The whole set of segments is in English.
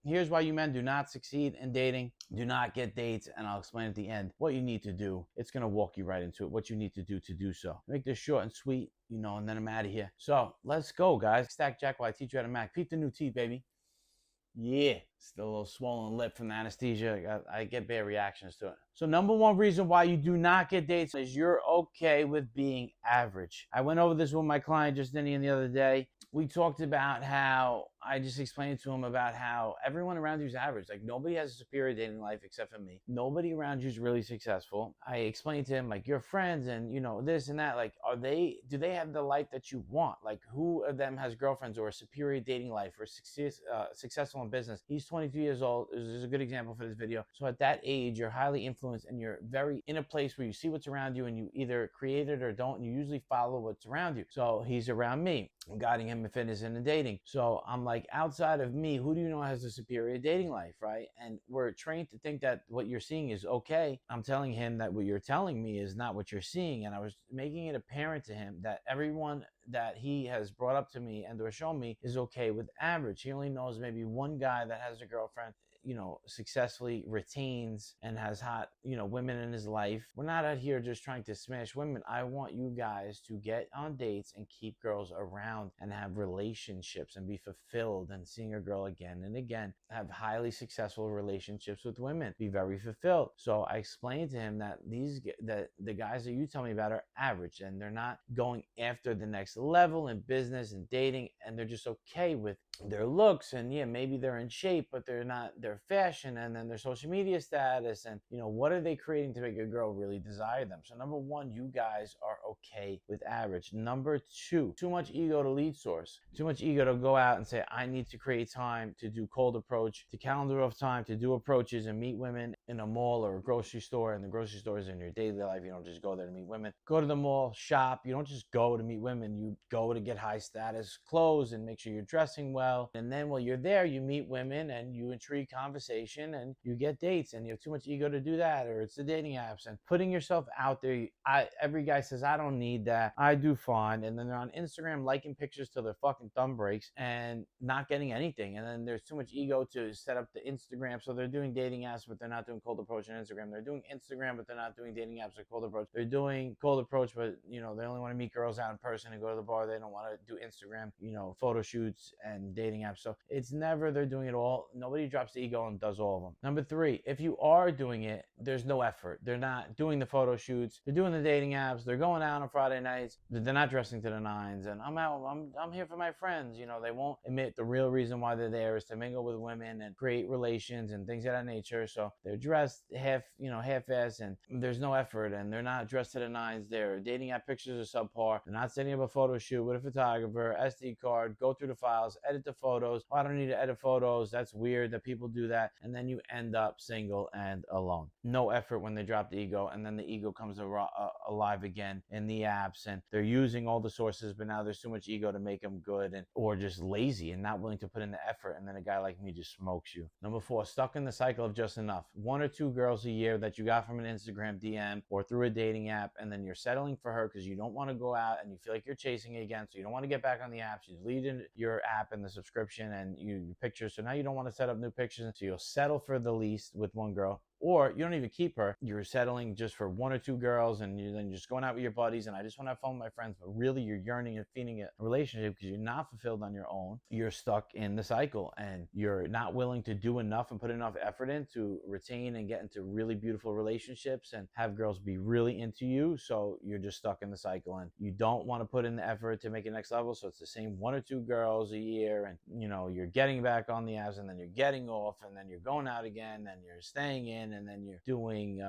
Here's why you men do not succeed in dating, do not get dates, and I'll explain at the end what you need to do. It's going to walk you right into it, what you need to do so. Make this short and sweet, and then I'm out of here. So let's go, guys. Stack Jack while I teach you how to Mac. Peep the new teeth, baby. Yeah, still a little swollen lip from the anesthesia. I get bad reactions to it. So number one reason why you do not get dates is you're okay with being average. I went over this with my client Justinian the other day. We talked about how I just explained to him about how everyone around you is average. Like, nobody has a superior dating life except for me. Nobody around you is really successful. I explained to him, like, your friends and, this and that, like, do they have the life that you want? Like, who of them has girlfriends or a superior dating life or successful in business? He's 22 years old. This is a good example for this video. So at that age, you're highly influenced and you're very in a place where you see what's around you and you either create it or don't. And you usually follow what's around you. So he's around me. I'm guiding him in fitness and in dating. So I'm like, outside of me, who do you know has a superior dating life, right? And we're trained to think that what you're seeing is okay. I'm telling him that what you're telling me is not what you're seeing. And I was making it apparent to him that everyone that he has brought up to me and or shown me is okay with average. He only knows maybe one guy that has a girlfriend, successfully retains and has hot, women in his life. We're not out here just trying to smash women. I want you guys to get on dates and keep girls around and have relationships and be fulfilled and seeing a girl again and again, have highly successful relationships with women, be very fulfilled. So I explained to him that the guys that you tell me about are average and they're not going after the next level in business and dating, and they're just okay with their looks, and yeah, maybe they're in shape, but they're not their fashion, and then their social media status, and what are they creating to make a girl really desire them? So number one, you guys are okay with average. Number two, too much ego to lead source. Too much ego to go out and say, I need to create time to do cold approach, to calendar off time to do approaches and meet women in a mall or a grocery store. And the grocery store is in your daily life. You don't just go there to meet women. Go to the mall, shop. You don't just go to meet women. You go to get high status clothes and make sure you're dressing well. And then while you're there, you meet women and you intrigue conversation and you get dates, and you have too much ego to do that, or it's the dating apps and putting yourself out there. Every guy says, I don't need that. I do fine. And then they're on Instagram liking pictures till their fucking thumb breaks and not getting anything. And then there's too much ego to set up the Instagram. So they're doing dating apps, but they're not doing cold approach on Instagram. They're doing Instagram, but they're not doing dating apps or cold approach. They're doing cold approach, but they only want to meet girls out in person and go to the bar. They don't want to do Instagram, photo shoots and dating apps. So it's never they're doing it all. Nobody drops the ego and does all of them. Number three, if you are doing it, there's no effort. They're not doing the photo shoots. They're doing the dating apps. They're going out on Friday nights. They're not dressing to the nines. And I'm here for my friends. They won't admit the real reason why they're there is to mingle with women and create relations and things of that nature. So they're dressed half-ass, and there's no effort, and they're not dressed to the nines. Their dating app pictures are subpar. They're not setting up a photo shoot with a photographer, SD card, go through the files, edit the photos. I don't need to edit photos. That's weird that people do that. And then you end up single and alone. No effort when they drop the ego, and then the ego comes alive again in the apps, and they're using all the sources, but now there's too much ego to make them good, or just lazy and not willing to put in the effort, and then a guy like me just smokes you. Number four, stuck in the cycle of just enough. One or two girls a year that you got from an Instagram DM or through a dating app, and then you're settling for her because you don't want to go out and you feel like you're chasing it again, so you don't want to get back on the apps. You delete your app and the subscription and your pictures, so now you don't want to set up new pictures, so you'll settle for the least with one girl. Or you don't even keep her. You're settling just for one or two girls, and you're then just going out with your buddies, and I just want to have fun with my friends. But really, you're yearning and feeding a relationship because you're not fulfilled on your own. You're stuck in the cycle, and you're not willing to do enough and put enough effort in to retain and get into really beautiful relationships and have girls be really into you. So you're just stuck in the cycle, and you don't want to put in the effort to make it next level. So it's the same one or two girls a year, and you're getting back on the apps, and then you're getting off, and then you're going out again, and you're staying in, and then you're doing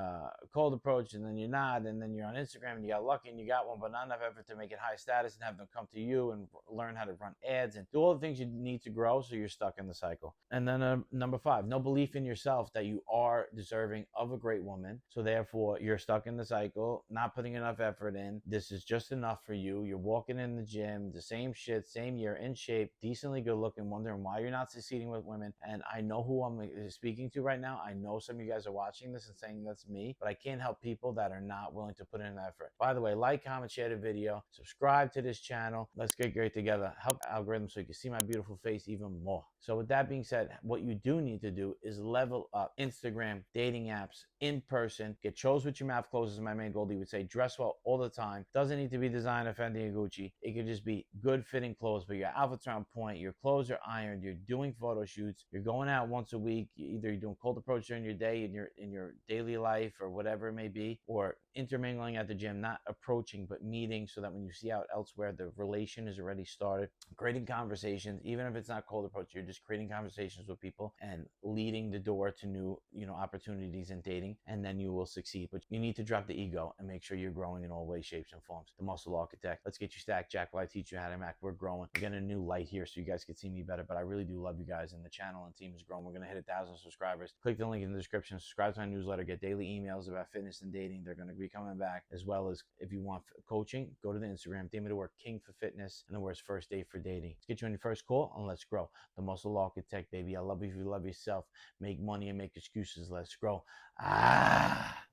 cold approach, and then you're not, and then you're on Instagram and you got lucky and you got one, but not enough effort to make it high status and have them come to you and learn how to run ads and do all the things you need to grow, so you're stuck in the cycle. And then number five, no belief in yourself that you are deserving of a great woman, so therefore you're stuck in the cycle, not putting enough effort in. This is just enough for you. You're walking in the gym, the same shit, same year, in shape, decently good looking, wondering why you're not succeeding with women. And I know who I'm speaking to right now. I know some of you guys are watching this and saying that's me, but I can't help people that are not willing to put in an effort. By the way, like, comment, share the video, subscribe to this channel. Let's get great together. Help the algorithm so you can see my beautiful face even more. So with that being said, what you do need to do is level up Instagram, dating apps, in person. Get chose with your mouth closed is my main goal. He would say dress well all the time. Doesn't need to be designer, Fendi, and Gucci. It could just be good fitting clothes, but your outfits are on point, your clothes are ironed, you're doing photo shoots, you're going out once a week, either you're doing cold approach during your day in your daily life or whatever it may be, or intermingling at the gym, not approaching but meeting, so that when you see out elsewhere, the relation is already started. Creating conversations, even if it's not cold approach, you're just creating conversations with people and leading the door to new, opportunities in dating, and then you will succeed. But you need to drop the ego and make sure you're growing in all ways, shapes, and forms. The Muscle Architect. Let's get you stacked, Jack, while I teach you how to Mac. We're growing. We're getting a new light here so you guys can see me better, but I really do love you guys, and the channel and team is growing. We're going to hit 1,000 subscribers. Click the link in the description. Subscribe to my newsletter. Get daily emails about fitness and dating. They're going to be coming back, as well as if you want coaching, go to the Instagram. Dame me to work King for Fitness, and the words first date for dating. Let's get you on your first call and let's grow. The Muscle Architect, baby. I love you if you love yourself. Make money and make excuses. Let's grow. Ah.